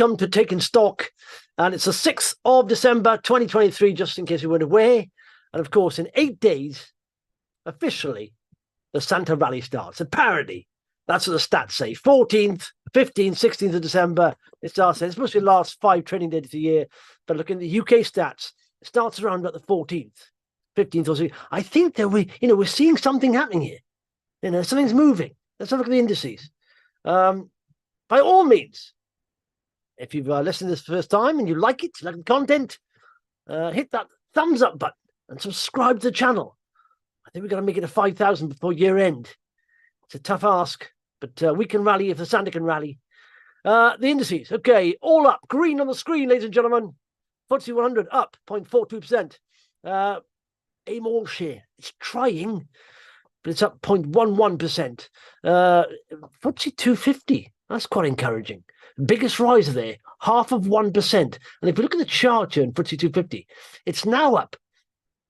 welcome to Taking Stock. And it's the 6th of December, 2023, just in case you weren't aware. And of course, in 8 days, officially, the Santa Rally starts. Apparently, that's what the stats say. 14th, 15th, 16th of December, it starts. It's supposed to be the last 5 training days of the year. But looking at the UK stats, it starts around about the 14th, 15th or so. I think that we're seeing something happening here. Something's moving. Let's have a look at the indices. By all means, if you've listened to this for the first time and you like it, you like the content, hit that thumbs up button and subscribe to the channel. I think we've got to make it to 5,000 before year end. It's a tough ask, but we can rally if the Santa can rally. The indices, okay, all up, green on the screen, ladies and gentlemen. FTSE 100 up 0.42%. AIM all share, it's trying, but it's up 0.11%. FTSE 250, that's quite encouraging. Biggest riser there, 0.5%. And if you look at the chart here in FTSE 250, it's now up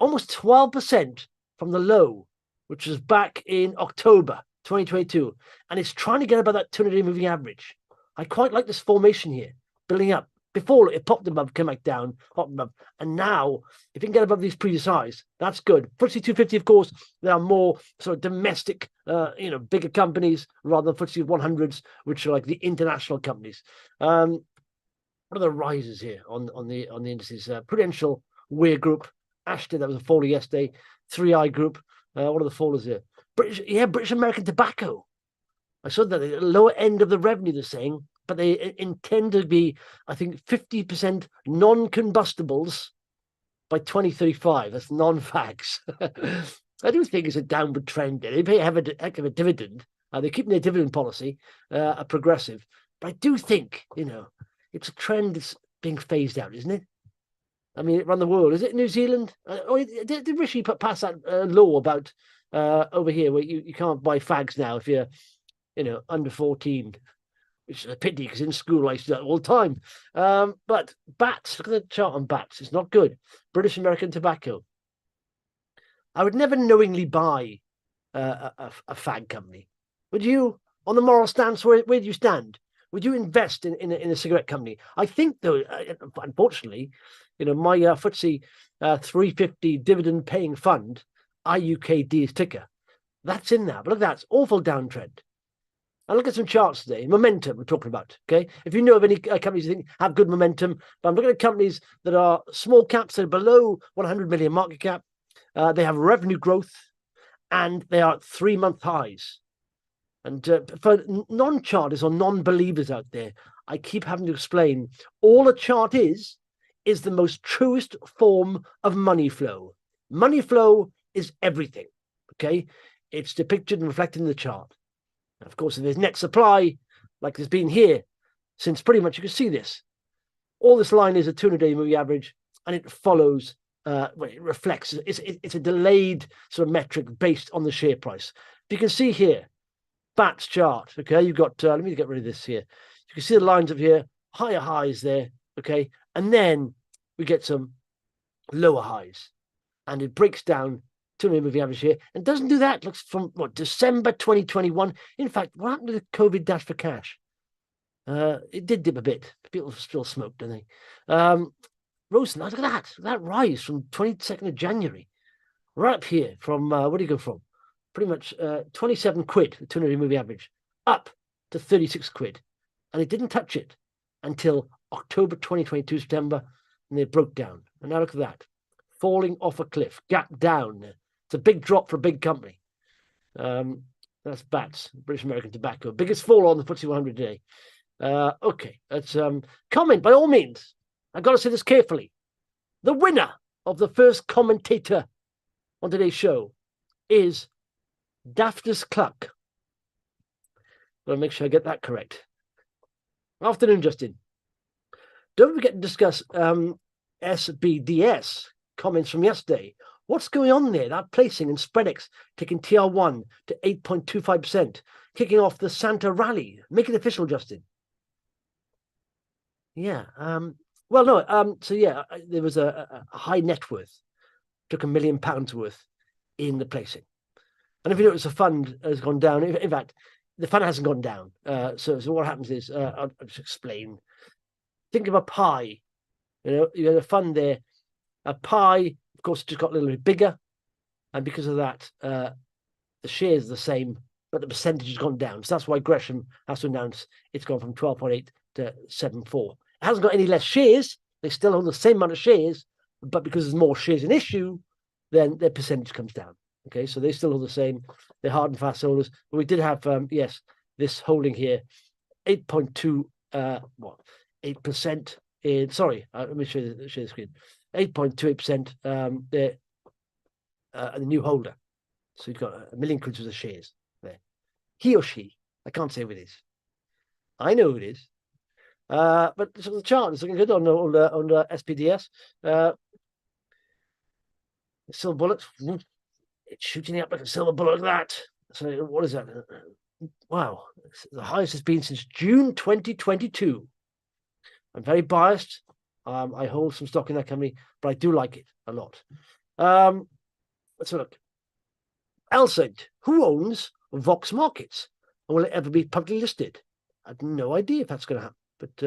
almost 12% from the low, which was back in October 2022. And it's trying to get above that 200-day moving average. I quite like this formation here, building up. Before it popped above, came back down, popped above. And now, if you can get above these previous highs, that's good. FTSE 250, of course, there are more sort of domestic, bigger companies rather than FTSE 100s, which are like the international companies. What are the rises here on the indices? Prudential, Weir Group, Ashton, that was a faller yesterday. 3i Group. What are the fallers here? British American Tobacco. I saw that at the lower end of the revenue, they're saying, but they intend to be, I think, 50% non-combustibles by 2035. That's non-fags. I do think it's a downward trend. They pay a heck of a dividend. They're keeping their dividend policy a progressive. But I do think, it's a trend that's being phased out, isn't it? I mean, around the world. Is it New Zealand? Did Rishi pass that law about over here where you can't buy fags now if you're, under 14? Which is a pity because in school I used to do that all the time. But bats, look at the chart on bats. It's not good. British American Tobacco. I would never knowingly buy a fag company. Would you, on the moral stance, where do you stand? Would you invest in a cigarette company? I think, though, unfortunately, my FTSE 350 dividend-paying fund, IUKD is ticker. That's in there. But look at that. It's awful downtrend. And look at some charts today. Momentum we're talking about, okay? If you know of any companies you think have good momentum, but I'm looking at companies that are small caps, that are below 100 million market cap. They have revenue growth, and they are at 3-month highs. And for non-charters or non-believers out there, I keep having to explain, all a chart is the most truest form of money flow. Money flow is everything, okay? It's depicted and reflected in the chart. Of course, if there's net supply, like there's been here, since pretty much you can see this. All this line is a 200-day moving average, and it follows, it reflects. It's a delayed sort of metric based on the share price. You can see here, BAT's chart, okay? You've got, let me get rid of this here. You can see the lines of here, higher highs there, okay? And then we get some lower highs, and it breaks down 200-day moving average here, and doesn't do that. Looks from December 2021. In fact, what happened to the COVID dash for cash? It did dip a bit. People still smoke, don't they? Rosen, look at that rise from 22nd of January, right up here from where do you go from? Pretty much 27 quid, the 200-day moving average, up to 36 quid, and it didn't touch it until October 2022, September, and it broke down. And now look at that, falling off a cliff, gap down. It's a big drop for a big company. That's BATS, British American Tobacco. Biggest fall on the FTSE 100 today. Okay, let's comment by all means. I've got to say this carefully. The winner of the first commentator on today's show is Daphnis Cluck. I'll make sure I get that correct. Afternoon, Justin. Don't forget to discuss SBDS comments from yesterday. What's going on there? That placing and Spreadex taking TR1 to 8.25%, kicking off the Santa Rally. Make it official, Justin. Yeah. Well, no. So yeah, there was a high net worth, took £1 million worth in the placing, and if you notice, the fund has gone down. In fact, the fund hasn't gone down. So what happens is, I'll just explain. think of a pie. You had a fund there. A pie, of course, just got a little bit bigger. And because of that, the shares are the same, but the percentage has gone down. So that's why Gresham has to announce it's gone from 12.8 to 7.4. It hasn't got any less shares. They still own the same amount of shares, but because there's more shares in issue, then their percentage comes down. Okay, so they still hold the same. They're hard and fast holders. But we did have, yes, this holding here, 8.2, 8% in, sorry, let me share the screen. 8.28%, they're the new holder. So you've got 1 million quid worth of shares there. He or she, I can't say who it is. I know who it is. But so the chart is looking good on SPDS. Silver bullet, it's shooting up like a silver bullet like that. So what is that? Wow, it's the highest it's been since June 2022. I'm very biased. I hold some stock in that company, but I do like it a lot. Let's have a look. Elsage, who owns Vox Markets? And will it ever be publicly listed? I have no idea if that's going to happen. But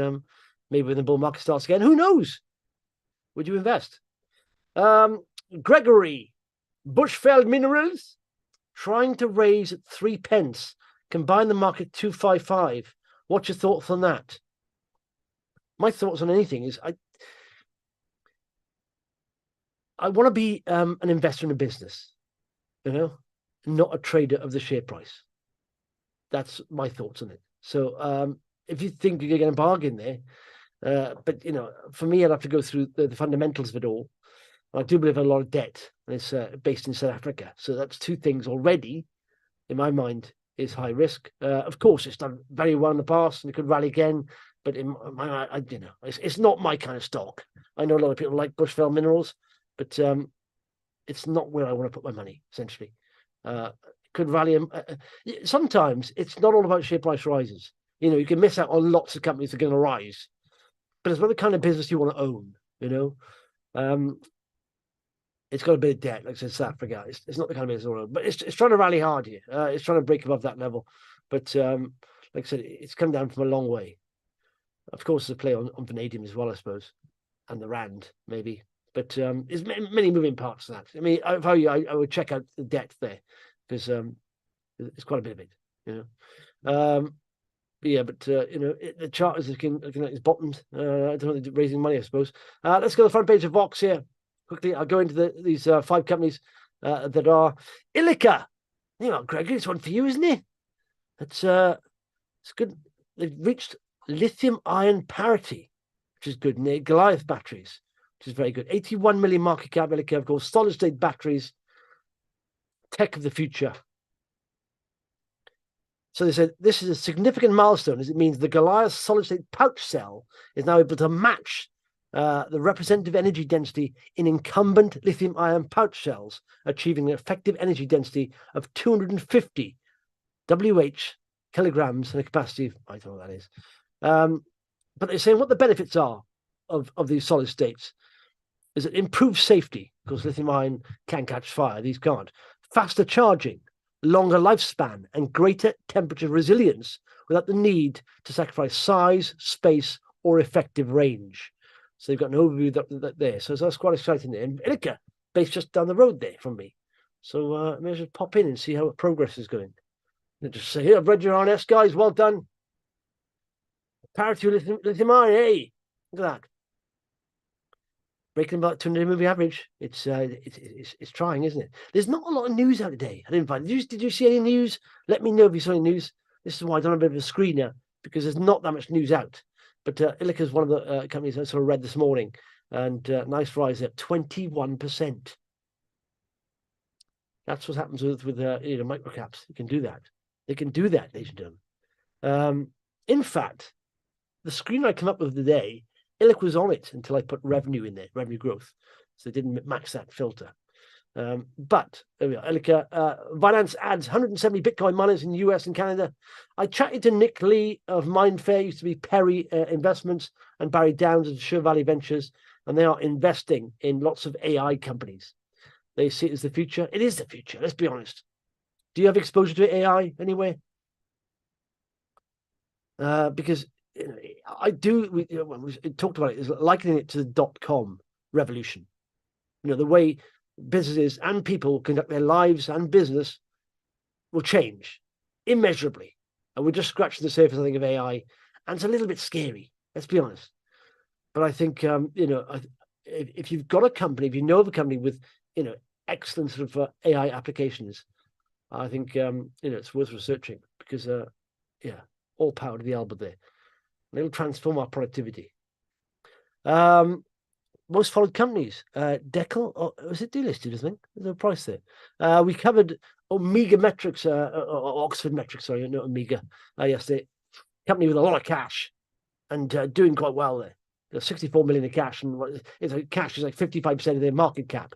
maybe when the bull market starts again, who knows? Would you invest? Gregory, Bushveld Minerals, trying to raise at 3 pence. Combine the market 255. What's your thoughts on that? My thoughts on anything is I want to be an investor in a business, not a trader of the share price. That's my thoughts on it. So if you think you're getting a bargain there, but for me, I'd have to go through the fundamentals of it all. I do believe in a lot of debt, and it's based in South Africa. So that's two things already, in my mind, is high risk. Of course, it's done very well in the past, and it could rally again. But in my, it's not my kind of stock. I know a lot of people like Bushveld Minerals, but it's not where I want to put my money. Essentially, could rally. Sometimes it's not all about share price rises. You can miss out on lots of companies that are going to rise, but it's not the kind of business you want to own. It's got a bit of debt, like I said, South Africa. It's not the kind of business I want to own, but it's trying to rally hard here. It's trying to break above that level, but like I said, it's come down from a long way. Of course, there's a play on vanadium as well, I suppose, and the rand maybe. But there's many moving parts to that. I mean, if I would check out the debt there because it's quite a bit of it. The chart is looking like it's bottomed. I don't know, they're raising money, I suppose. Let's go to the front page of Vox here. Quickly, I'll go into these 5 companies that are Ilica. Gregory, it's one for you, isn't it? It's good. They've reached lithium ion parity, which is good. And they're Goliath batteries, which is very good. 81 million market cap, Ilica, of course. Solid state batteries, tech of the future. So they said this is a significant milestone, as it means the Goliath solid state pouch cell is now able to match the representative energy density in incumbent lithium ion pouch cells, achieving an effective energy density of 250 WH kilograms and a capacity of, I don't know what that is. But they're saying what the benefits are of these solid states is it improves safety, because lithium ion can catch fire, these can't. Faster charging, longer lifespan, and greater temperature resilience without the need to sacrifice size, space, or effective range. So they've got an overview there. So that's quite exciting there. And Ilica, based just down the road there from me. So maybe I should pop in and see how progress is going. And just say, here, I've read your RNS, guys. Well done. Parity lithium ion, hey, look at that. Breaking about 200 moving average. It's trying, isn't it? There's not a lot of news out today. I didn't find it. Did you see any news? Let me know if you saw any news. This is why I don't have a bit of a screener, because there's not that much news out. But Ilica is one of the companies I sort of read this morning, and nice rise at 21%. That's what happens with microcaps. You can do that. They can do that, ladies and gentlemen. In fact, the screen I came up with today, Ilica was on it until I put revenue in there, revenue growth. So they didn't match that filter. But there we are. Ilica, Binance adds 170 Bitcoin miners in the US and Canada. I chatted to Nick Lee of Mindflair, used to be Perry Investments, and Barry Downs of Sure Valley Ventures, and they are investing in lots of AI companies. They see it as the future. It is the future, let's be honest. Do you have exposure to AI anywhere? Because I do. When we talked about it, is likening it to the dot-com revolution. The way businesses and people conduct their lives and business will change immeasurably. And we're just scratching the surface, I think, of AI, and it's a little bit scary. Let's be honest. But I think if you've got a company, if you know of a company with excellent sort of AI applications, I think it's worth researching because all power to the Albert there. And it'll transform our productivity. Most followed companies, Deckel, or was it delisted? I think there's no price there. We covered Omega Metrics, Oxford Metrics, sorry, not Omega, yesterday. Company with a lot of cash and doing quite well there. 64 million in cash, and cash is like 55% of their market cap.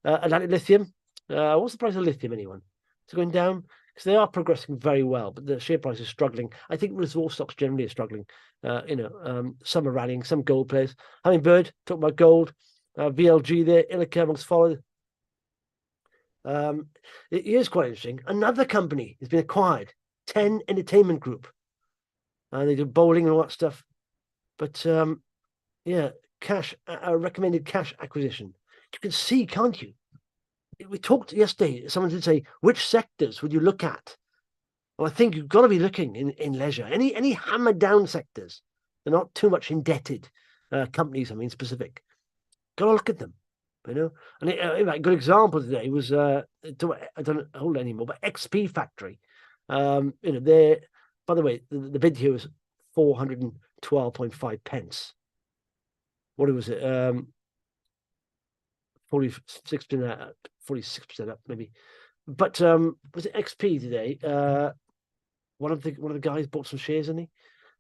Atlantic Lithium, what's the price of lithium, anyone? Is it going down? Because they are progressing very well, but the share price is struggling. I think resource stocks generally are struggling. Some are rallying, some gold players. Hummingbird, talking about gold. VLG there, Ilika amongst followed. It is quite interesting. Another company has been acquired, 10 Entertainment Group. They do bowling and all that stuff. But cash, recommended cash acquisition. You can see, can't you? We talked yesterday, someone did say, which sectors would you look at? Well, I think you've got to be looking in leisure. Any hammered down sectors. They're not too much indebted companies, specific. Got to look at them, And a good example today was, I don't hold it anymore, but XP Factory. They're, by the way, the bid here was 412.5 pence. What was it? 46% up, maybe. But was it XP today? One of the guys bought some shares, isn't he?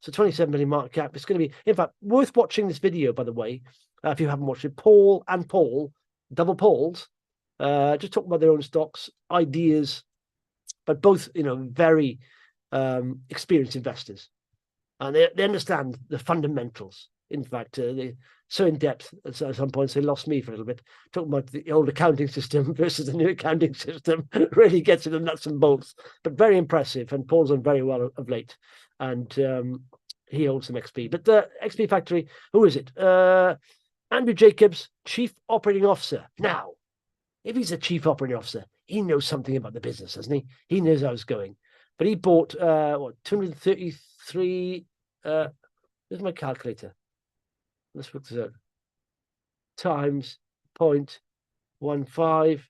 So 27 million market cap. It's going to be, in fact, worth watching this video, by the way, if you haven't watched it. Paul, double Pauls, just talking about their own stocks, ideas, but both, very experienced investors. And they understand the fundamentals. In fact, they're so in depth at some points they lost me for a little bit. Talking about the old accounting system versus the new accounting system really gets into the nuts and bolts. But very impressive, and Paul's done very well of late. And he holds some XP. But the XP Factory, who is it? Andrew Jacobs, Chief Operating Officer. Now, if he's a Chief Operating Officer, he knows something about the business, doesn't he? He knows how it's going. But he bought 233. Where's my calculator? Let's work this out. Times 0.15.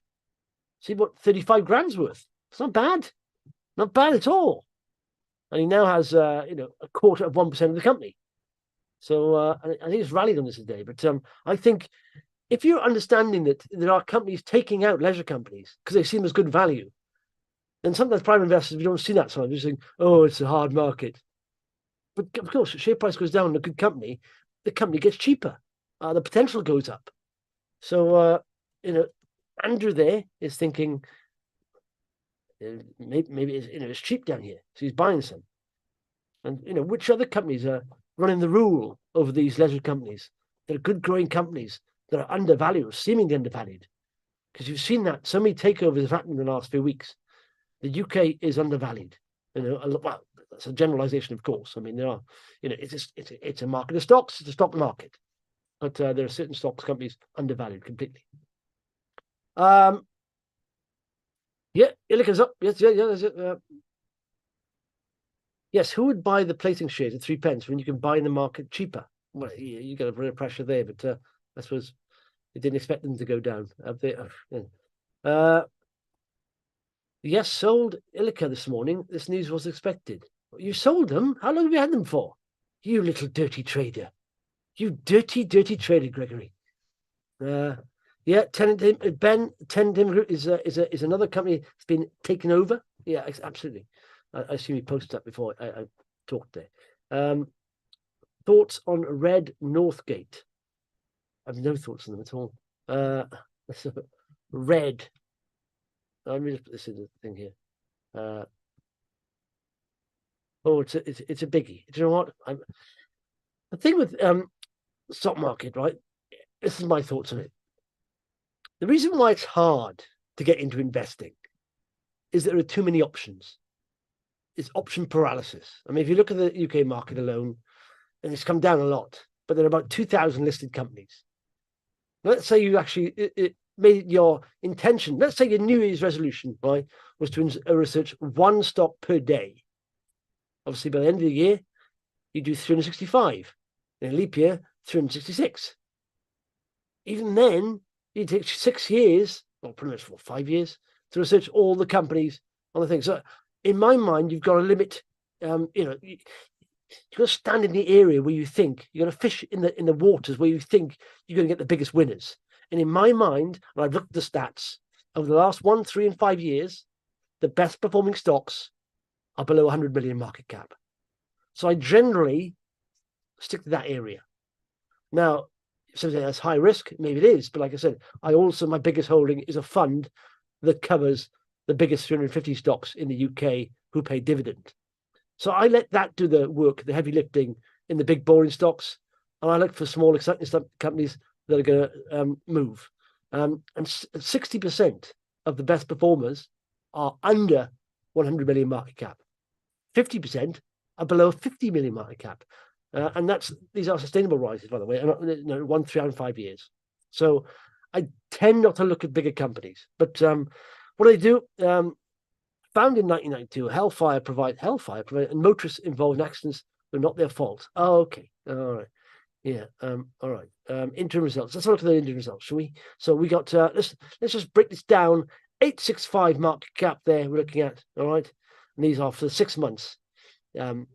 See what 35 grand's worth. It's not bad. Not bad at all. And he now has a quarter of 1% of the company. So I think it's rallied on this today. But I think if you're understanding that there are companies taking out leisure companies because they see them as good value, then sometimes private investors, we don't see that sometimes. They're saying, oh, it's a hard market. But of course, share price goes down in a good company, the company gets cheaper. The potential goes up. So, Andrew there is thinking, maybe it's cheap down here. So he's buying some. And, which other companies are running the rule over these leisure companies? They're good growing companies that are undervalued, or seemingly undervalued. Because you've seen that so many takeovers have happened in the last few weeks. The UK is undervalued. Well, that's a generalization, of course. There are, it's a market of stocks. It's a stock market, but there are certain stocks companies undervalued completely. Ilica's up. Yes. Who would buy the placing shares at 3 pence when you can buy in the market cheaper? Well, you got a bit of pressure there, but I suppose they didn't expect them to go down. Yes, sold Ilika this morning. This news was expected. You sold them? How long have you had them for? You little dirty trader. You dirty, dirty trader, Gregory. Ben, Tenant Group is another company that's been taken over. Yeah, absolutely. I assume you posted that before I talked there. Thoughts on Redde Northgate? I have no thoughts on them at all. Red. Let me just put this in the thing here. It's a biggie. Do you know what? The thing with stock market, right? This is my thoughts on it. The reason why it's hard to get into investing is that there are too many options. It's option paralysis. If you look at the UK market alone, and it's come down a lot, but there are about 2,000 listed companies. Let's say you actually it made your intention, let's say your New Year's resolution, right, was to research one stock per day. Obviously, by the end of the year, you do 365. In a leap year, 366. Even then, it takes 6 years, or pretty much 5 years, to research all the companies on the thing. So, in my mind, you've got to limit. You've got to stand in the area where you think you're going to fish in the waters where you think you're going to get the biggest winners. And in my mind, and I've looked at the stats over the last 1, 3, and 5 years, the best performing stocks are below 100 million market cap. So I generally stick to that area. Now, if something that's high risk, maybe it is. But like I said, my biggest holding is a fund that covers the biggest 350 stocks in the UK who pay dividend. So I let that do the work, the heavy lifting in the big boring stocks. And I look for small, exciting companies that are going to move. And 60% of the best performers are under 100 million market cap. 50% are below 50 million market cap. And these are sustainable rises, by the way, 1, 3, and 5 years. So I tend not to look at bigger companies. But what I do, found in 1992, Hellfire provide, and motorists involved in accidents were not their fault. Oh, okay. All right. Yeah. All right. Interim results. Let's look at the interim results, shall we? So we got, let's just break this down. 865 market cap there we're looking at. All right. And these are for the 6 months, ended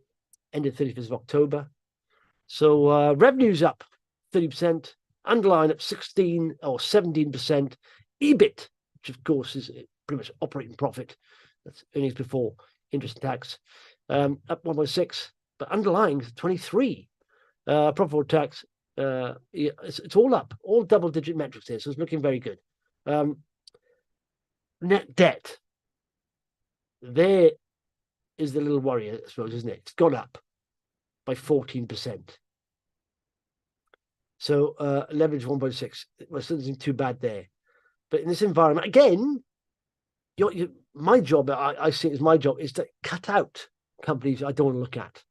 31st of October. So revenue's up 30%, underlying up 16 or 17%. EBIT, which of course is pretty much operating profit, that's earnings before interest and tax, up 1.6, but underlying 23. Profit before tax, it's all up, all double-digit metrics here, so it's looking very good. Net debt, there is the little worry, I suppose, isn't it? It's gone up by 14%. So leverage 1.6. Well, it doesn't seem too bad there. But in this environment, again, my job, I see it as my job, is to cut out companies I don't want to look at.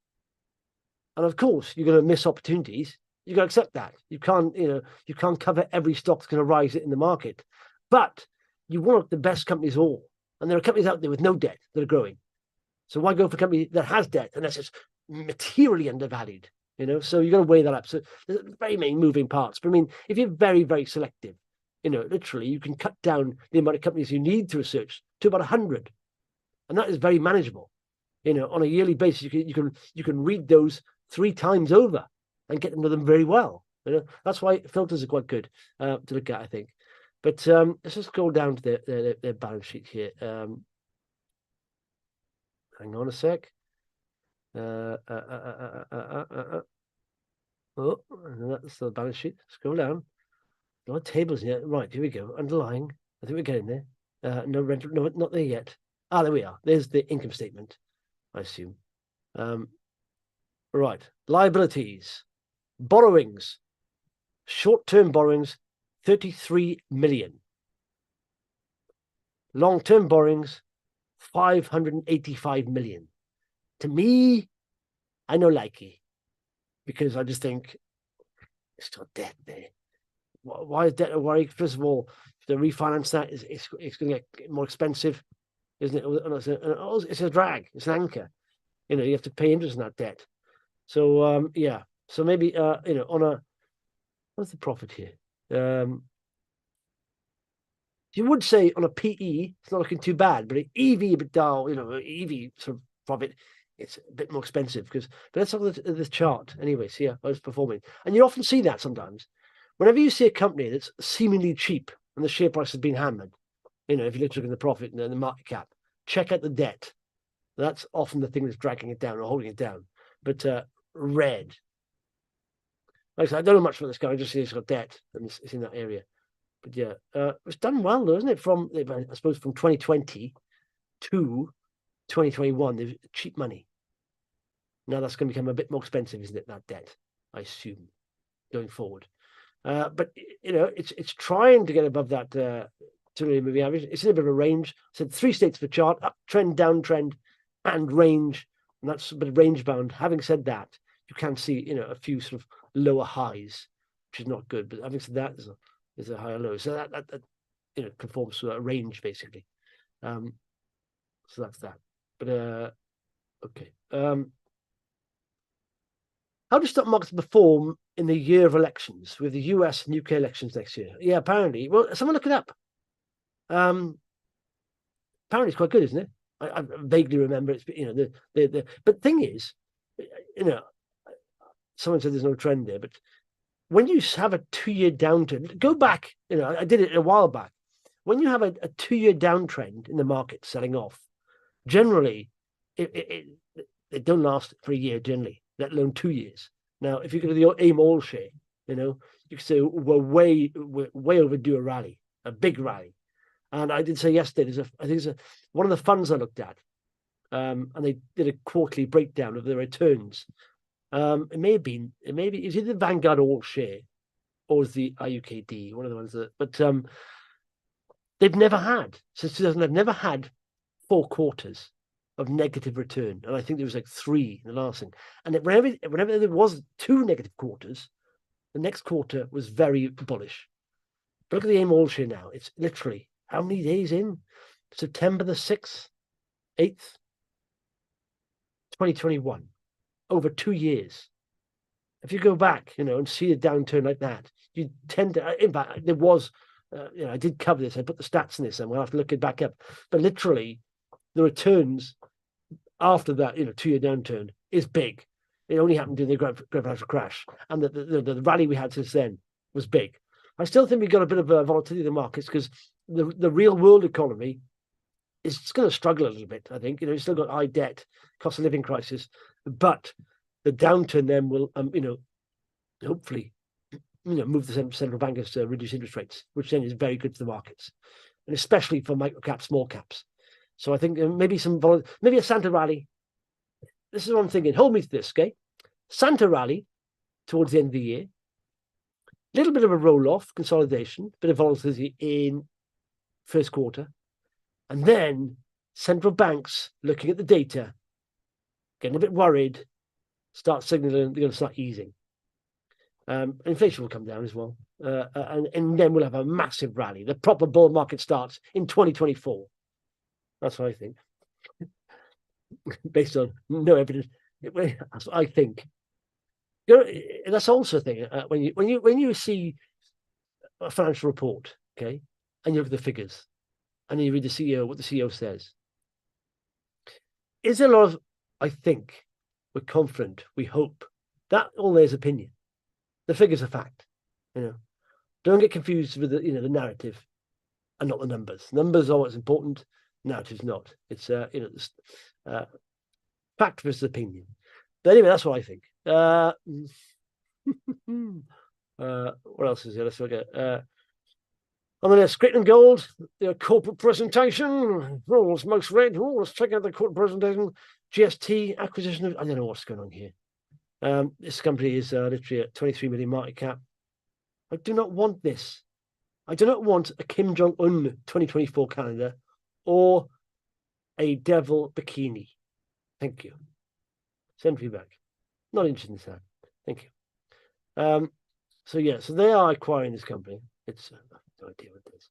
And of course, you're going to miss opportunities. You've got to accept that. You can't cover every stock that's going to rise in the market. But you want the best companies all. And there are companies out there with no debt that are growing. So why go for a company that has debt unless it's materially undervalued? So you've got to weigh that up. So there's very many moving parts. But I mean, if you're very, very selective, literally you can cut down the amount of companies you need to research to about 100. And that is very manageable. On a yearly basis, you can read those 3 times over and get to know them very well. That's why filters are quite good to look at, I think. But let's just scroll down to their balance sheet here. Hang on a sec. Oh, that's the balance sheet. Scroll down. No tables yet. Right, here we go. Underlying. I think we're getting there. No rental. No, not there yet. Ah, there we are. There's the income statement, I assume. Right. Liabilities. Borrowings. Short-term borrowings, 33 million. Long-term borrowings, 585 million. To me, I know likey, because I just think it's got debt there. Why is debt a worry? First of all, to refinance that, it's going to get more expensive, isn't it? It's a drag. It's an anchor. You have to pay interest on that debt. So yeah. So maybe on a, what's the profit here? You would say on a PE, it's not looking too bad, but an EV, EV sort of profit, it's a bit more expensive but let's have the chart anyway, see how it's performing. And you often see that sometimes. Whenever you see a company that's seemingly cheap and the share price has been hammered, if you look at the profit and the market cap, check out the debt. That's often the thing that's dragging it down or holding it down. But red. Like I said, I don't know much about this guy, I just see it's got debt and it's in that area. But yeah, it's done well though, isn't it? From, I suppose, from 2020 to 2021, there's cheap money. Now that's going to become a bit more expensive, isn't it? That debt, I assume, going forward. But it's trying to get above that 2-year moving average. It's in a bit of a range. So 3 states for chart: uptrend, downtrend, and range. And that's a bit range bound. Having said that, you can see, a few sort of lower highs, which is not good. But having said that, there's a higher low. So that conforms to a range, basically. So that's that. But okay. How do stock markets perform in the year of elections, with the US and UK elections next year? Yeah, apparently. Well, someone look it up. Apparently it's quite good, isn't it? I vaguely remember it's, but the thing is, someone said there's no trend there, but when you have a 2-year downturn, go back, I did it a while back. When you have a 2-year downtrend in the market selling off, generally, it don't last for a year, generally, let alone 2 years. Now, if you go to the AIM all share, you could say we're way overdue a rally, a big rally. And I did say yesterday, I think it's one of the funds I looked at, and they did a quarterly breakdown of their returns. It may be it's either Vanguard all share or is the IUKD, one of the ones that, but they've never had, since 2000, they've never had 4 quarters of negative return. And I think there was like 3 in the last thing. And whenever there was 2 negative quarters, the next quarter was very bullish. But look at the AIM all share now. It's literally how many days in? September the 6th, 8th, 2021. Over 2 years. If you go back, and see a downturn like that, you tend to, in fact, there was, I did cover this. I put the stats in this, and we'll have to look it back up. But literally, the returns after that, 2-year downturn is big. It only happened during the Great Financial Crash, and the rally we had since then was big. I still think we've got a bit of volatility in the markets because the real world economy is going to struggle a little bit. I think it's still got high debt, cost of living crisis, but the downturn then will, hopefully, move the central bankers to reduce interest rates, which then is very good for the markets, and especially for micro caps, small caps. So I think maybe maybe a Santa rally. This is what I'm thinking. Hold me to this, okay? Santa rally towards the end of the year. Little bit of a roll-off, consolidation, bit of volatility in first quarter. And then central banks looking at the data, getting a bit worried, start signaling they're going to start easing. Inflation will come down as well. And then we'll have a massive rally. The proper bull market starts in 2024. That's what I think. Based on no evidence. That's what I think. That's also a thing. When you see a financial report, okay, and you look at the figures, and you read the CEO, what the CEO says, is there a lot of, I think, we're confident, we hope, that all there's opinion. The figures are fact. Don't get confused with the narrative and not the numbers. Numbers are what's important. Narrative's not. It's fact versus opinion. But anyway, that's what I think. What else is here? Let's look at on the list, Great and Gold, their corporate presentation. It's most read. Let's check out the corporate presentation. GST Acquisition. I don't know what's going on here. This company is literally at 23 million market cap. I do not want this. I do not want a Kim Jong-un 2024 calendar or a devil bikini. Thank you. Send feedback. Not interested in that. Thank you. So they are acquiring this company. It's I have no idea what it is.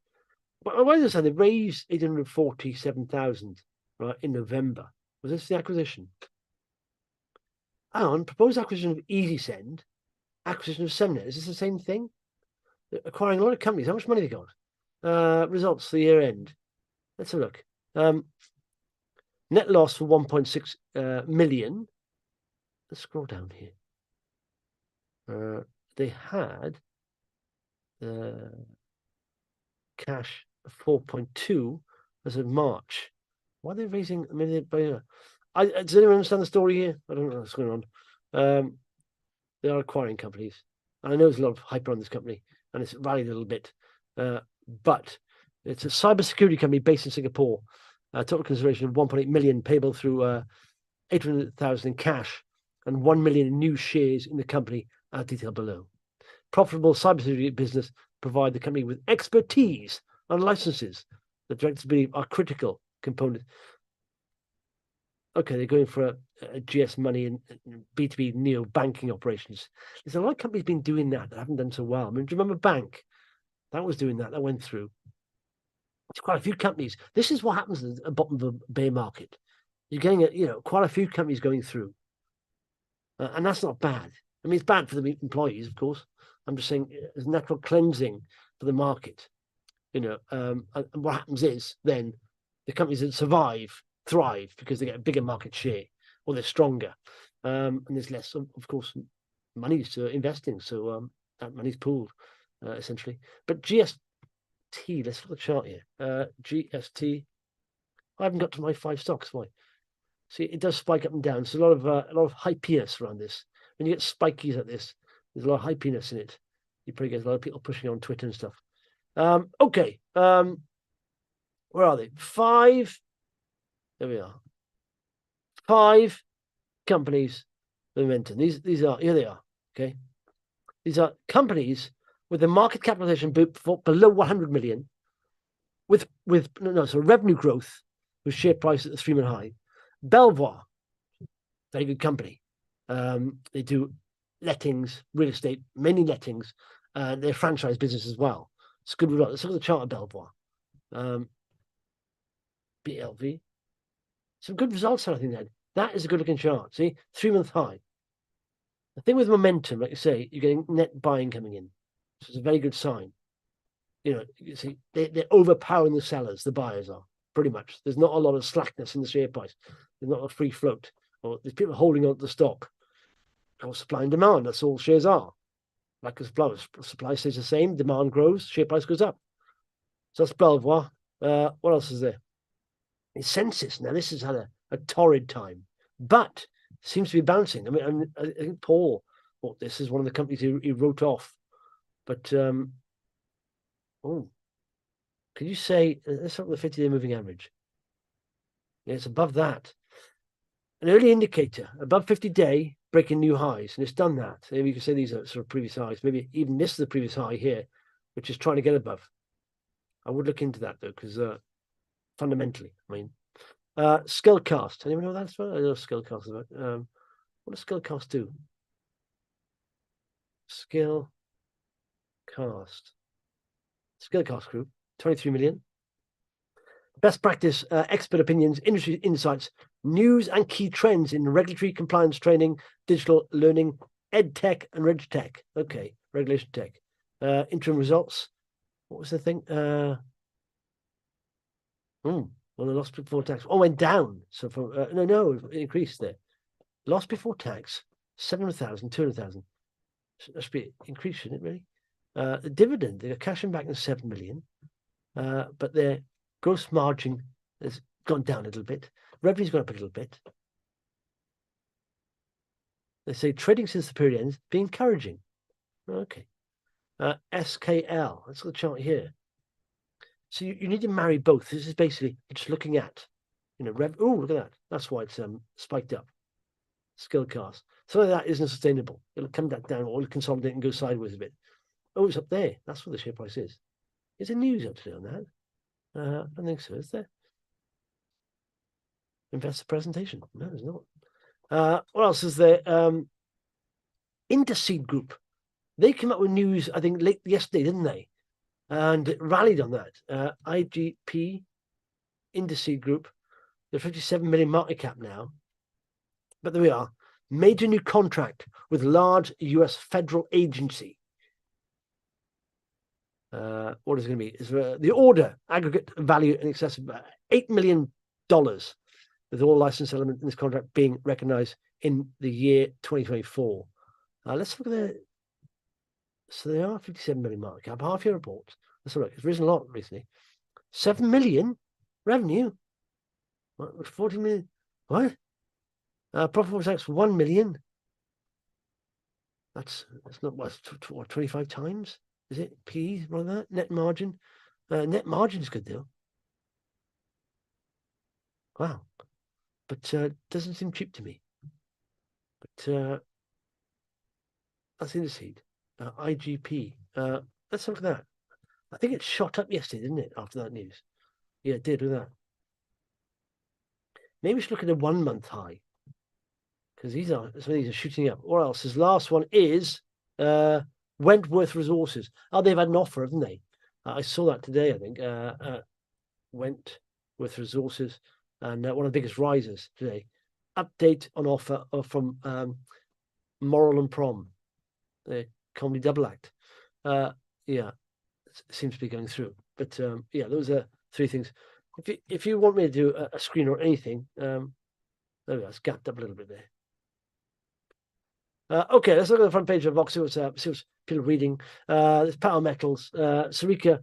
But why did I say they raised 847,000 right in November? Was this the acquisition? Hang on, proposed acquisition of EasySend, acquisition of Semnet. Is this the same thing? They're acquiring a lot of companies. How much money they got? Results for the year end. Let's have a look. Net loss for 1.6 million. Let's scroll down here. They had cash of 4.2 as of March. Why are they raising? I mean, does anyone understand the story here? I don't know what's going on. They are acquiring companies. And I know there's a lot of hype on this company, and it's rallied a little bit. But it's a cybersecurity company based in Singapore. Total consideration of 1.8 million payable through 800,000 in cash and 1 million in new shares in the company, as detailed below. Profitable cybersecurity business provide the company with expertise and licenses that directors believe are critical components. okay, they're going for a GS money and B2B neo banking operations. There's a lot of companies been doing that haven't done so well. I mean, do you remember Bank? That was doing that. That went through. It's quite a few companies. This is what happens at the bottom of a bear market. You're getting quite a few companies going through, and that's not bad. I mean, it's bad for the employees, of course. I'm just saying there's natural cleansing for the market. And what happens is then the companies that survive thrive because they get a bigger market share or they're stronger, and there's less, of course, money to investing. So that money's pooled essentially. But GST, let's look at the chart here. GST, I haven't got to my 5 stocks. Why? See, it does spike up and down. So a lot of hypiness around this. When you get spikies like this, there's a lot of hypiness in it. You probably get a lot of people pushing on Twitter and stuff. Okay. Where are they? 5. There we are. 5 companies. Momentum. These are, here they are. Okay. These are companies with a market capitalization below 100 million, with revenue growth, with share price at the 3-month high. Belvoir, very good company. They do lettings, real estate, mainly lettings, and their franchise business as well. It's good results. Let's look at the chart of Belvoir. BLV. Some good results, I think, then. That is a good looking chart. See, 3-month high. The thing with momentum, like you say, you're getting net buying coming in. So it's a very good sign. You see, they're overpowering the sellers, the buyers are, pretty much. There's not a lot of slackness in the share price. There's not a free float. Or there's people holding on to the stock. Or supply and demand, that's all shares are. Like a supply stays the same, demand grows, share price goes up. So that's Belvoir. What else is there? Essensys. Now, this has had a torrid time, but seems to be bouncing. I mean, I think Paul thought this is one of the companies he wrote off. But, could you say, let's look at the 50-day moving average. Yeah, it's above that. An early indicator, above 50-day, breaking new highs, and it's done that. So maybe you can say these are sort of previous highs. Maybe even this is the previous high here, which is trying to get above. I would look into that, though, because fundamentally, I mean, Skillcast. Anyone know what that's about? I know what Skillcast is about. What does Skillcast do? Skillcast Group, 23 million. Best practice, expert opinions, industry insights, news and key trends in regulatory compliance training, digital learning, ed tech and reg tech. Okay, regulation tech. Interim results. What was the thing? Well, the loss before tax. Oh, went down. So from no, it increased there. Loss before tax, 700,000, 200,000. That should be increased, shouldn't it, really? The dividend, they're cashing back in 7 million, but their gross margin has gone down a little bit. Revenue's gone up a little bit. They say trading since the period ends be encouraging. Okay. SKL. Let's look at the chart here. So you need to marry both. This is basically just looking at, oh, look at that. That's why it's spiked up. Skillcast. Some of that isn't sustainable. It'll come back down or it'll consolidate and go sideways a bit. Oh, it's up there. That's where the share price is. Is there news up today on that? I don't think so. Is there? Investor presentation? No, there's not. What else is there? Intercede Group. They came up with news, I think, late yesterday, didn't they? And it rallied on that. IGP, Intercede Group. They're 57 million market cap now. But there we are. Major new contract with large US federal agency. What is it going to be? Is the order aggregate value in excess of $8 million, with all license elements in this contract being recognized in the year 2024. Let's look at the. So they are 57 million market cap. Half year report. Let's look. It's risen a lot recently. 7 million revenue. What, 40 million? What? Profit before tax 1 million. That's not what, 25 times. Is it P like that? Net margin. Net margin is good though. Wow. But doesn't seem cheap to me. But that's Intercede. IGP. Let's look at that. I think it shot up yesterday, didn't it? After that news. Yeah, it did with that. Maybe we should look at a 1 month high, because some of these are shooting up. What else? His last one is Wentworth Resources. Oh, they've had an offer, haven't they? I saw that today, I think. Wentworth Resources, and one of the biggest risers today. Update on offer from Moral and Prom, the comedy double act. Yeah, it seems to be going through. But yeah, those are three things. If you want me to do a screen or anything, there we go. It's gapped up a little bit there. Okay, let's look at the front page of Vox. See what's people are reading. There's Power Metals, Serica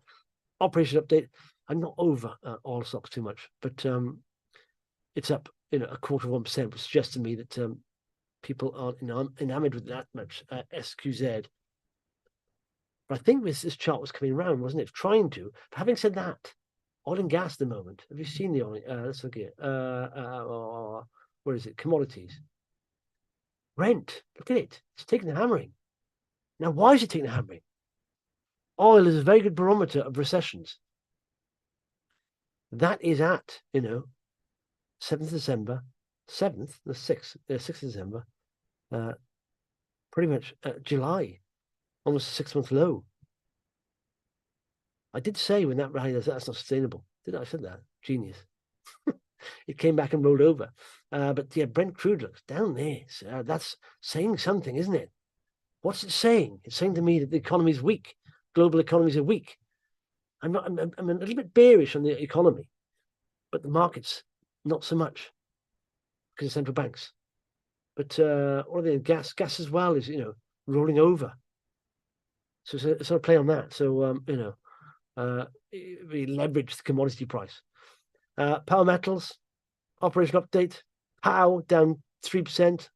operation update. I'm not over oil stocks too much, but it's up, a 0.25%, which suggests to me that people aren't enamored with that much SQZ. But I think this chart was coming around, wasn't it? Trying to. But having said that, oil and gas at the moment. Have you seen the oil? Let's look at what is it? Commodities. Brent. Look at it. It's taking the hammering. Now, why is it taking the hammering? Oil is a very good barometer of recessions. That is at, 7th December, 7th, the 6th of December, pretty much July, almost a 6-month low. I did say when that rally, that's not sustainable. Did I? Said that? Genius. It came back and rolled over. But yeah, Brent crude looks down there. So that's saying something, isn't it? What's it saying? It's saying to me that the economy is weak. Global economies are weak. I'm a little bit bearish on the economy, but the markets not so much because of central banks. But what are they? Gas as well is rolling over. So it's sort of play on that. So we leverage the commodity price. Power Metals operation update. Pow down 3%.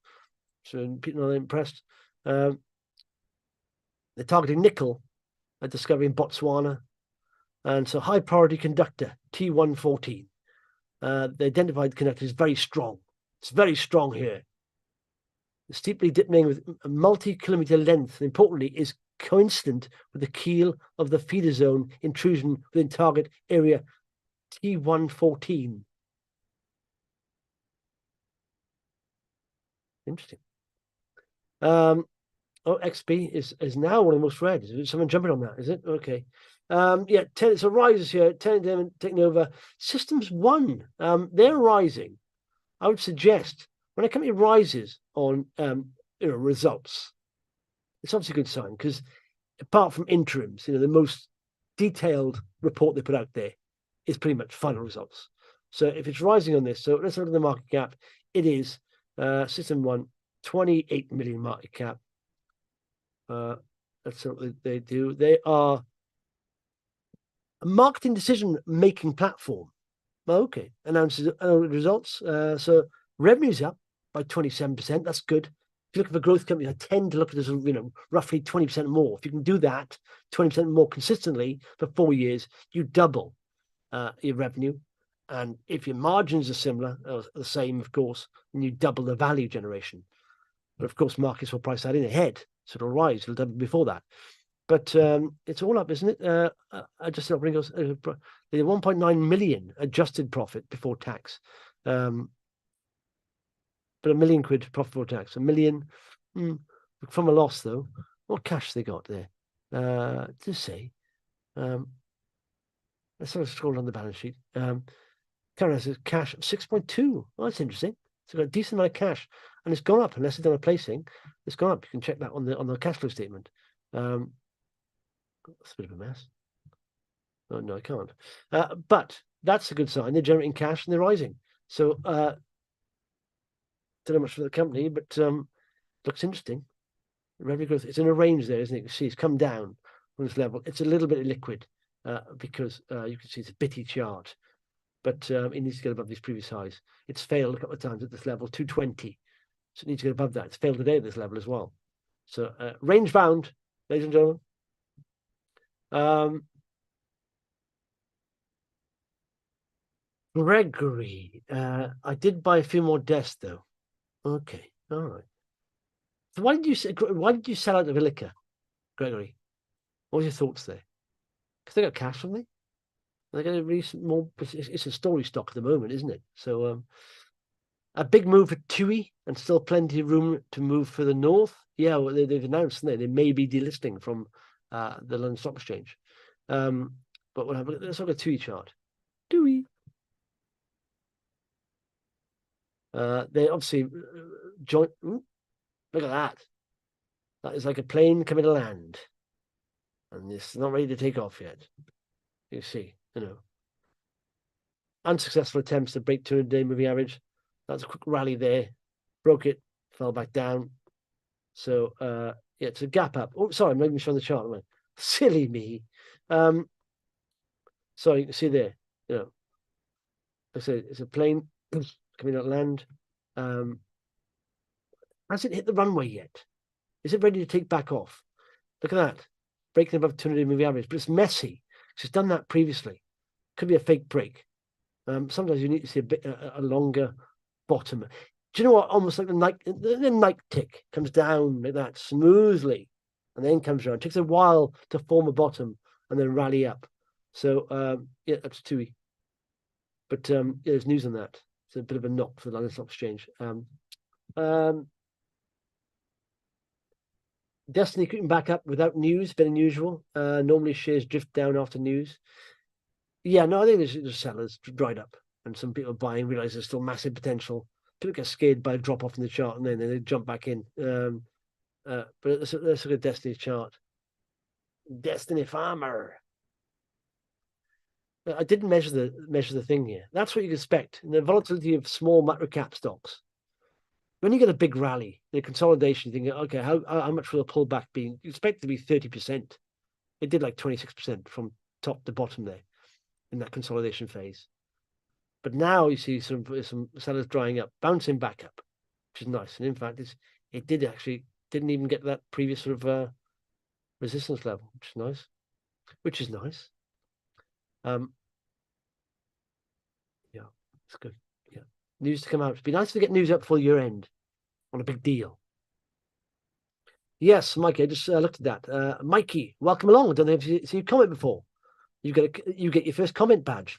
So people are not impressed. They're targeting nickel, a discovery in Botswana, and so high priority conductor T114. The identified conductor is very strong. It's very strong here. It's steeply dipping with a multi-kilometer length, and importantly, is coincident with the keel of the feeder zone intrusion within target area T114. Interesting. XP is now one of the most read. Is someone jumping on that? Is it? Okay. Yeah, so rises here. Taking over. Systems 1. They're rising. I would suggest when a company rises on results, it's obviously a good sign, because apart from interims, the most detailed report they put out there is pretty much final results. So if it's rising on this, so let's look at the market cap. It is System 1, 28 million market cap. That's what they do. They are a marketing decision-making platform. Okay, announces results. So revenue's up by 27%. That's good. If you look for growth companies, I tend to look at this, roughly 20% more. If you can do that 20% more consistently for 4 years, you double your revenue. And if your margins are similar, or the same, of course, then you double the value generation. But of course, markets will price that in ahead, so it'll rise. It'll double before that. But it's all up, isn't it? Adjusted operating costs, the 1.9 million adjusted profit before tax. But £1 million profit before tax. £1 million from a loss, though. What cash they got there? To say, let's sort of scroll down the balance sheet. Current assets cash of 6.2. Oh, that's interesting. So got a decent amount of cash, and it's gone up. Unless it's done a placing, it's gone up. You can check that on the cash flow statement. That's a bit of a mess. Oh, no, I can't. But that's a good sign. They're generating cash and they're rising. So don't know much for the company, but looks interesting. Revenue growth, it's in a range there, isn't it? You can see it's come down from this level. It's a little bit illiquid because you can see it's a bitty chart, but it needs to get above these previous highs. It's failed a couple of times at this level, 220. So it needs to get above that. It's failed today at this level as well. So range bound, ladies and gentlemen. Gregory, I did buy a few more desks though. Okay, all right. So why did you sell out of Ilica, Gregory? What were your thoughts there? Because they got cash from me. They're going to release more. It's a story stock at the moment, isn't it? So A big move for TUI and still plenty of room to move further north. Yeah, well, they've announced they may be delisting from the London Stock Exchange. But we'll have let's look at a TUI chart. TUI. They obviously joint. Look at that. That is like a plane coming to land, and it's not ready to take off yet. You see, unsuccessful attempts to break 200-day moving average. That's a quick rally there. Broke it, fell back down. So yeah, it's a gap up. Oh, sorry, I'm not even showing the chart. Am I? Silly me. So you can see there, like I said, it's a plane coming out land. Hasn't hit the runway yet. Is it ready to take back off? Look at that. Breaking above 200-day moving average, but it's messy. It's done that previously. Could be a fake break. Sometimes you need to see a longer bottom. Do you know what? Almost like the night tick comes down like that smoothly, and then comes around. It takes a while to form a bottom and then rally up. So yeah, that's TUI. But yeah, there's news on that. It's a bit of a knock for the London Stock Exchange. Destiny creeping back up without news, a bit unusual. Normally shares drift down after news. Yeah, no, I think there's sellers dried up, and some people buying realize there's still massive potential. People get scared by a drop off in the chart, and then they jump back in. But let's look at Destiny's chart. Destiny Farmer. I didn't measure the thing here. That's what you expect in the volatility of small macro cap stocks. When you get a big rally, the consolidation, you think, okay, how much will the pullback be? You expect it to be 30%. It did like 26% from top to bottom there in that consolidation phase. But now you see some sellers drying up, bouncing back up, which is nice. And in fact, it didn't even get that previous sort of resistance level, which is nice. Yeah, it's good. Yeah, news to come out. It'd be nice to get news up before year end on a big deal. Yes, Mikey, I just looked at that. Mikey, welcome along. I don't know if you've seen your comment before. You get your first comment badge.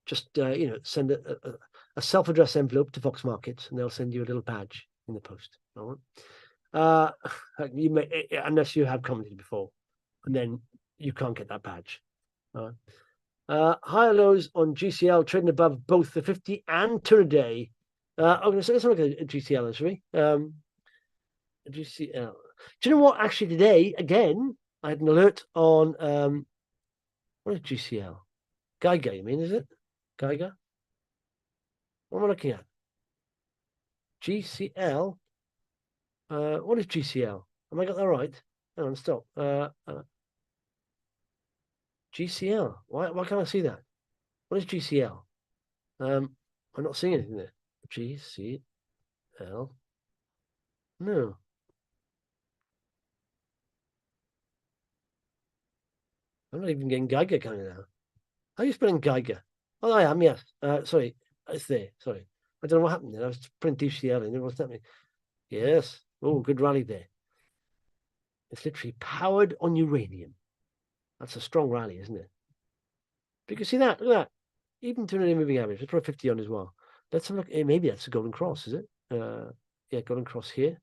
Just send a self-addressed envelope to Fox Markets, and they'll send you a little badge in the post. All right. You may, unless you have commented before, and then you can't get that badge. All right. Higher lows on GCL trading above both the 50 and 200-day. Okay, so let's look at GCL, shall we? GCL. Do you know what? Actually, today again, I had an alert on what is GCL? Geiger, you mean, is it? Geiger? What am I looking at? GCL? What is GCL? Have I got that right? Hang on, stop. GCL. Why can't I see that? What is GCL? I'm not seeing anything there. GCL. No. I'm not even getting Geiger coming now. How are you spelling Geiger? Oh, I am, yes. Sorry. It's there. Sorry. I don't know what happened there. I was putting GCL in. What's happening? Yes. Oh, good rally there. It's literally powered on uranium. That's a strong rally, isn't it? But you can see that. Look at that. Even 200-day moving average. Let's put 50 on as well. Let's have a look. Maybe that's a golden cross, is it? Yeah, golden cross here.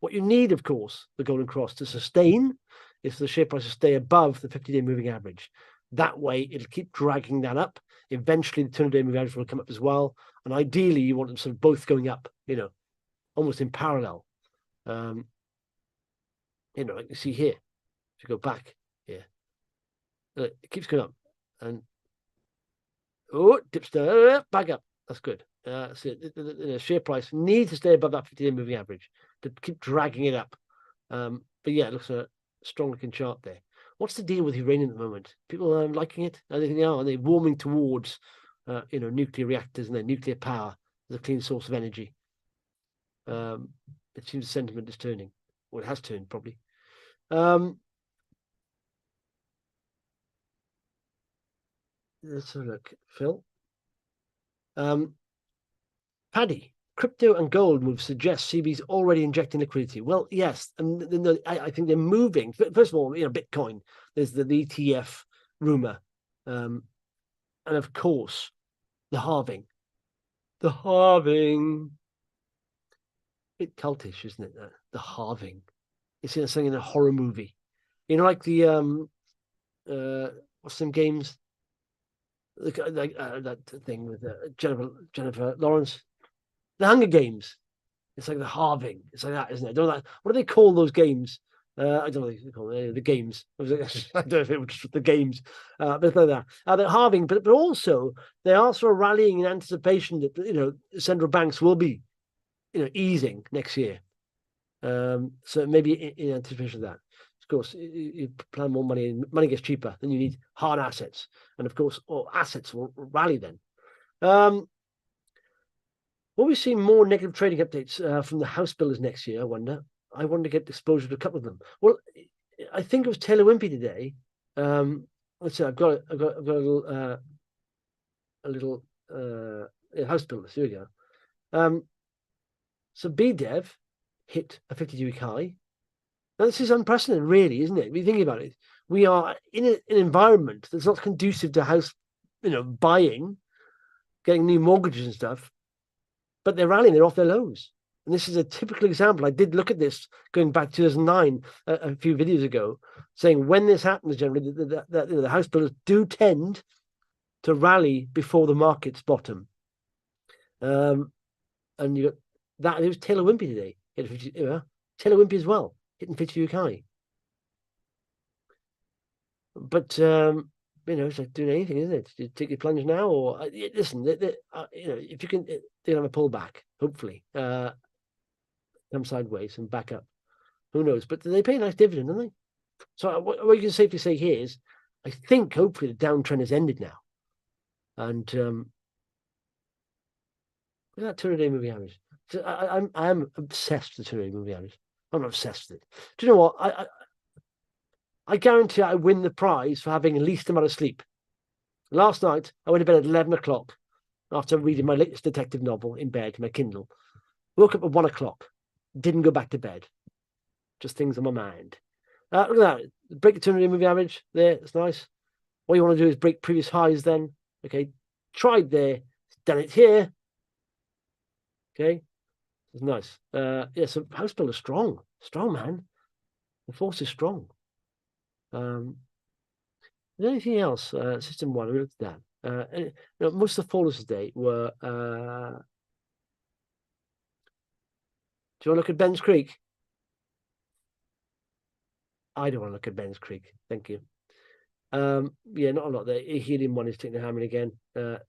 What you need, of course, the golden cross to sustain is for the share price to stay above the 50-day moving average. That way, it'll keep dragging that up. Eventually, the 200-day moving average will come up as well. And ideally, you want them sort of both going up, almost in parallel. Like you see here, if you go back here, it keeps going up. And dips down, back up. That's good. So the share price needs to stay above that 50-day moving average to keep dragging it up. But yeah, it looks a strong looking chart there. What's the deal with uranium at the moment? People are liking it? Are they warming towards nuclear reactors and their nuclear power as a clean source of energy? It seems the sentiment is turning. Well, it has turned probably. Let's have a look, Phil. Paddy, crypto and gold moves suggest CB's already injecting liquidity. Well, yes, and I think they're moving. First of all, Bitcoin. There's the ETF rumor, and of course, the halving. The halving. Bit cultish, isn't it? The halving. It's in something in a horror movie. You know, like the what's some games? Like that thing with Jennifer Lawrence, the Hunger Games. It's like the halving. It's like that, isn't it? Don't that, what do they call those games? I don't know what they call it, the games. I don't know if it was the games, but it's like that. The halving, but also they are sort of rallying in anticipation that central banks will be easing next year. So maybe in anticipation of that. Of course, you plan more money, and money gets cheaper, then you need hard assets, and of course, all assets will rally then. Will we see more negative trading updates from the house builders next year? I wonder. I want to get exposure to a couple of them. Well, I think it was Taylor Wimpey today. Let's see. I've got a little house builders. Here we go. So BDev hit a 52-week high. Now, this is unprecedented, really, isn't it? If you think about it, we are in an environment that's not conducive to house, buying, getting new mortgages and stuff, but they're rallying, they're off their lows. And this is a typical example. I did look at this going back to 2009, a few videos ago, saying when this happens, generally, the house builders do tend to rally before the markets bottom. And you got that. It was Taylor Wimpey today. Taylor Wimpey as well, hitting 52-week high. But it's like doing anything, isn't it? You take your plunge now, or listen. If you can, they'll have a pullback. Hopefully, come sideways and back up. Who knows? But they pay a nice dividend, don't they? So what you can safely say here is, I think hopefully the downtrend has ended now. And look at that 200-day moving average. So I am obsessed with the 200-day moving average. I'm not obsessed with it. Do you know what? I guarantee I win the prize for having the least amount of sleep. Last night, I went to bed at 11 o'clock after reading my latest detective novel in bed, my Kindle. Woke up at 1 o'clock. Didn't go back to bed. Just things on my mind. Look at that. Break the 200-day moving average there. It's nice. What you want to do is break previous highs then. Okay. Tried there. Done it here. Okay. It's nice. Yeah, so house builder strong. Strong, man. The force is strong. Is there anything else? System one, we looked at that. Most of the fallers today were. Do you want to look at Ben's Creek? I don't want to look at Ben's Creek. Thank you. Yeah, not a lot there. Helium 1 is taking a hammer again.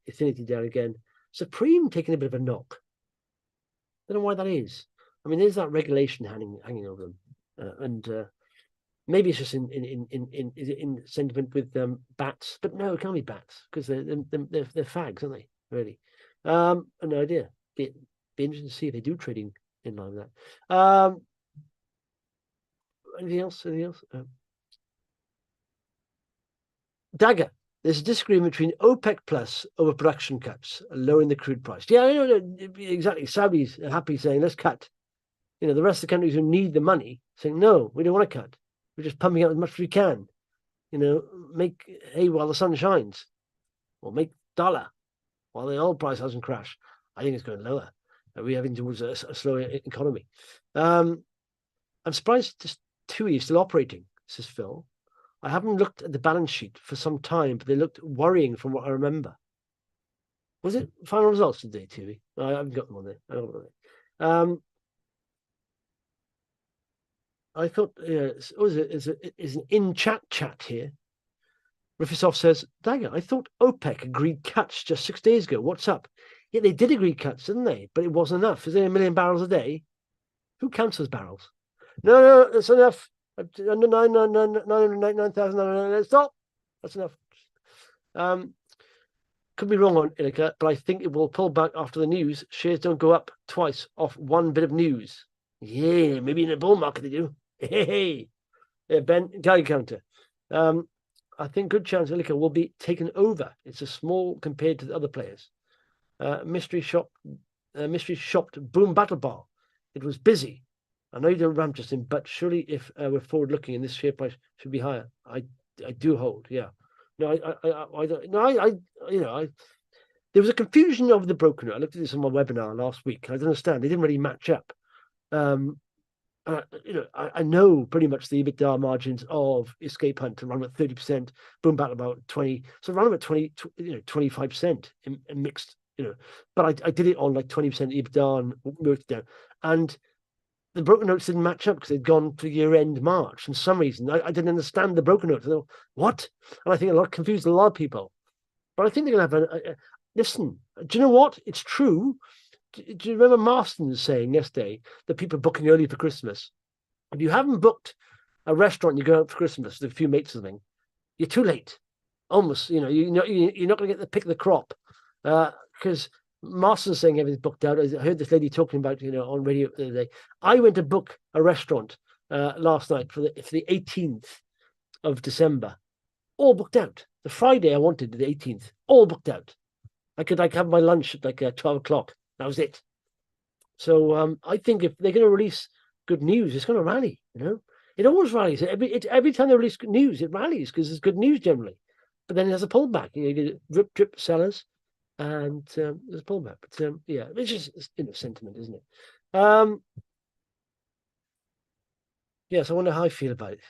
Affinity down again. Supreme taking a bit of a knock. Don't know why that is. I mean, there's that regulation hanging over them, and maybe it's just in sentiment with bats, but no, it can't be bats because they're fags, aren't they? Really, no idea. Be interesting to see if they do trading in line with that. Anything else? Dagger. There's a disagreement between OPEC Plus over production cuts, lowering the crude price. Yeah, exactly. Saudis are happy saying, let's cut. The rest of the countries who need the money saying, no, we don't want to cut. We're just pumping out as much as we can. Make hay while the sun shines. Or make dollar while the oil price hasn't crashed. I think it's going lower. We're heading towards a slower economy. I'm surprised just TUI is still operating, says Phil. I haven't looked at the balance sheet for some time, but they looked worrying from what I remember. Was it final results today, TUI? I haven't got them on there. I don't know. I thought, is an in-chat here. Rifisov says, Dagger, I thought OPEC agreed cuts just 6 days ago. What's up? Yeah, they did agree cuts, didn't they? But it wasn't enough. Is there 1 million barrels a day? Who counts those barrels? No, that's enough. 999,999. Stop. That's enough. Could be wrong on Ilica, but I think it will pull back after the news. Shares don't go up twice off one bit of news. Yeah, maybe in a bull market they do. Hey, yeah, Ben, Geiger Counter. I think good chance Ilika will be taken over. It's a small compared to the other players. Mystery shopped Boom Battle Bar. It was busy. I know you don't ramp Justin, but surely if we're forward looking and this share price should be higher. I do hold, yeah. No, I don't. No, There was a confusion over the broker note. I looked at this on my webinar last week. I don't understand. They didn't really match up. I know pretty much the EBITDA margins of Escape Hunt around about 30%, Boom Battle about 20, so around about 25% in mixed, but I did it on like 20% EBITDA and worked it down. And the broker notes didn't match up because they'd gone to year-end March. For some reason, I didn't understand the broker notes. I thought, what? And I think confused a lot of people. But I think they're going to have listen, do you know what? It's true. Do you remember Marston's saying yesterday that people are booking early for Christmas? If you haven't booked a restaurant, you go out for Christmas with a few mates or something, you're too late. Almost, you're not going to get the pick of the crop because Marston's saying everything's booked out. I heard this lady talking about on radio the other day. I went to book a restaurant last night for the 18th of December, all booked out. The Friday I wanted, the 18th, all booked out. I could have my lunch at like 12 o'clock. That was it. So I think if they're going to release good news, it's going to rally. It always rallies. Every time they release good news, it rallies because it's good news generally. But then there's a pullback. You get drip sellers, and there's a pullback. But yeah, it's just sentiment, isn't it? Yes, I wonder how I feel about it.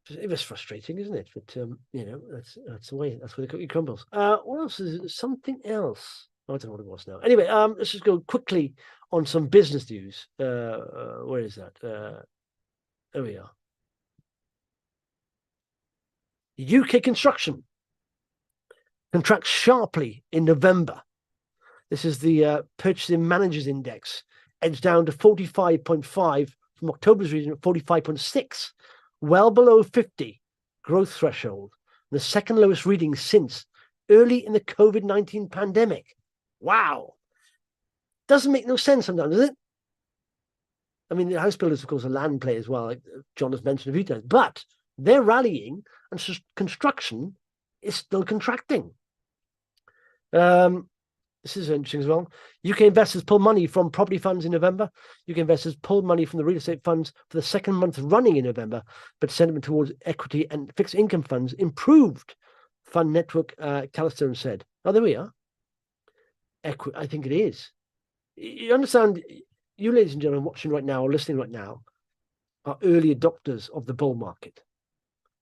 It was frustrating, isn't it? But that's the way. That's where the cookie crumbles. What else is it? Something else? I don't know what it was now. Anyway, let's just go quickly on some business news. Where is that? There we are. UK construction contracts sharply in November. This is the Purchasing Managers Index, edged down to 45.5 from October's reading at 45.6, well below 50 growth threshold, the second lowest reading since early in the COVID-19 pandemic. Wow. Doesn't make no sense sometimes, does it? I mean, the house builders, of course, are land play as well, like John has mentioned a few times, but they're rallying and construction is still contracting. This is interesting as well. UK investors pull money from property funds in November. UK investors pulled money from the real estate funds for the second month running in November, but sentiment towards equity and fixed income funds improved, Fund Network Callister said. Oh, there we are. I think it is. You understand, you ladies and gentlemen watching right now or listening right now are early adopters of the bull market.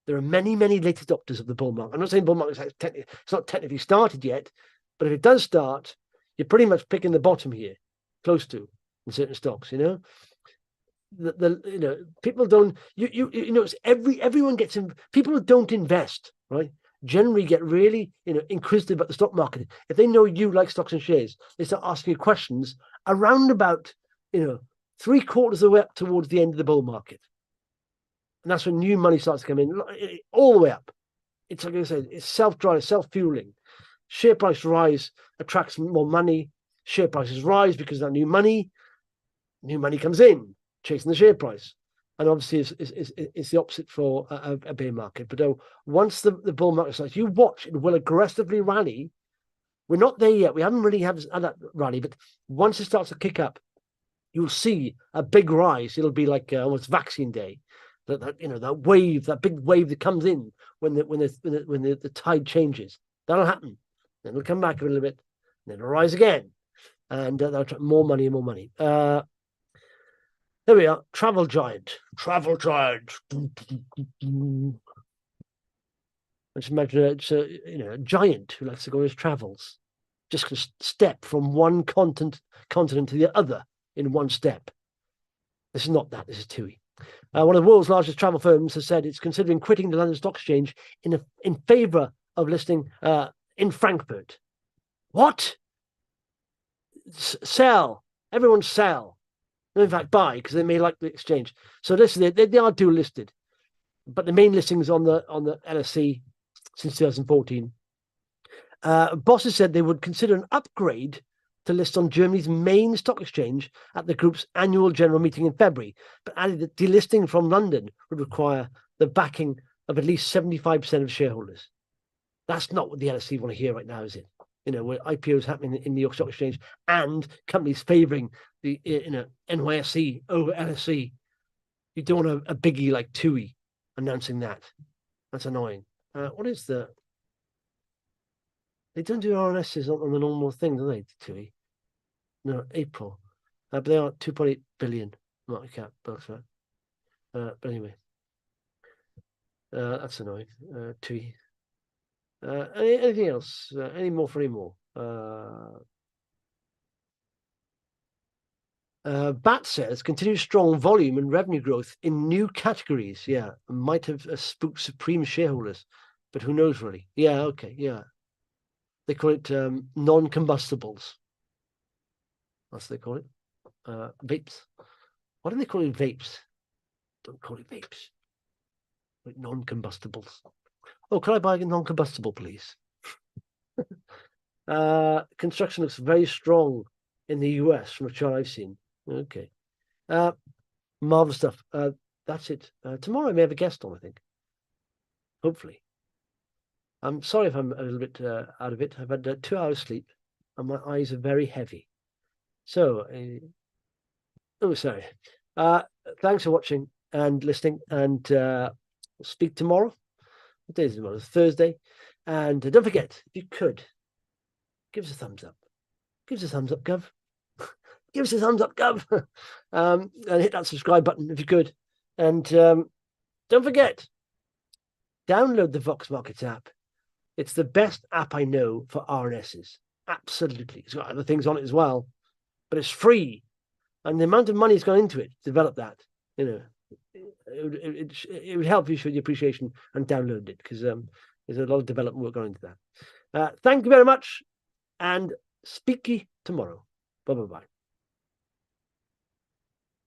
There are many, many late adopters of the bull market. I'm not saying bull market it's not technically started yet, but if it does start, you're pretty much picking the bottom here, close to in certain stocks. People don't. It's everyone gets in. People who don't invest, right, generally get really inquisitive about the stock market. If they know you like stocks and shares, they start asking you questions around about 3/4 of the way up towards the end of the bull market. And that's when new money starts to come in, all the way up. It's like I said, it's self-driving, self-fueling. Share price rise attracts more money. Share prices rise because of that new money. New money comes in, chasing the share price. And obviously, it's the opposite for a bear market. But once the bull market starts, you watch, it will aggressively rally. We're not there yet. We haven't really had that rally. But once it starts to kick up, you'll see a big rise. It'll be like almost vaccine day. That wave, that big wave that comes in when the tide changes. That'll happen. Then it'll come back a little bit, and then it'll rise again, and that'll attract more money and more money. There we are. Travel giant. Let's imagine it's a giant who likes to go on his travels, just to step from one continent to the other in one step. This is not that. This is TUI. One of the world's largest travel firms has said it's considering quitting the London Stock Exchange in favour of listing in Frankfurt. What? Sell. Everyone sell. In fact, buy, because they may like the exchange. So listen, they are dual listed, but the main listing is on the LSE since 2014. Bosses said they would consider an upgrade to list on Germany's main stock exchange at the group's annual general meeting in February, but added that delisting from London would require the backing of at least 75% of shareholders. That's not what the LSE want to hear right now, is it? Where IPOs happening in New York Stock Exchange and companies favouring the NYSE over LSE. You don't want a biggie like TUI announcing that. That's annoying. What is the They don't do RNSs on the normal thing, do they, Tui? No, April. But they are 2.8 billion market cap, Belvoir. But anyway, that's annoying. Tui. Anything else? Any more for any more? BAT says continued strong volume and revenue growth in new categories. Yeah, might have spooked Supreme shareholders, but who knows really? Yeah, okay, yeah. They call it non-combustibles. That's what they call it. Vapes. Why do they call it vapes? Don't call it vapes. Like non-combustibles. Oh, can I buy a non-combustible, please? Construction looks very strong in the US from what I've seen. Okay. Marvelous stuff. That's it. Tomorrow I may have a guest on, I think. Hopefully. I'm sorry if I'm a little bit out of it. I've had 2 hours sleep and my eyes are very heavy. So, oh, sorry. Thanks for watching and listening, and we'll speak tomorrow. What day is it tomorrow? It's Thursday. And don't forget, if you could, give us a thumbs up. Give us a thumbs up, Gov. Give us a thumbs up, Gov. And hit that subscribe button if you could. And don't forget, download the Vox Markets app. It's the best app I know for RNSs. Absolutely. It's got other things on it as well, but it's free. And the amount of money has gone into it to develop that, it would help you show the appreciation and download it, because there's a lot of development work going into that. Thank you very much, and speak to you tomorrow. Bye-bye.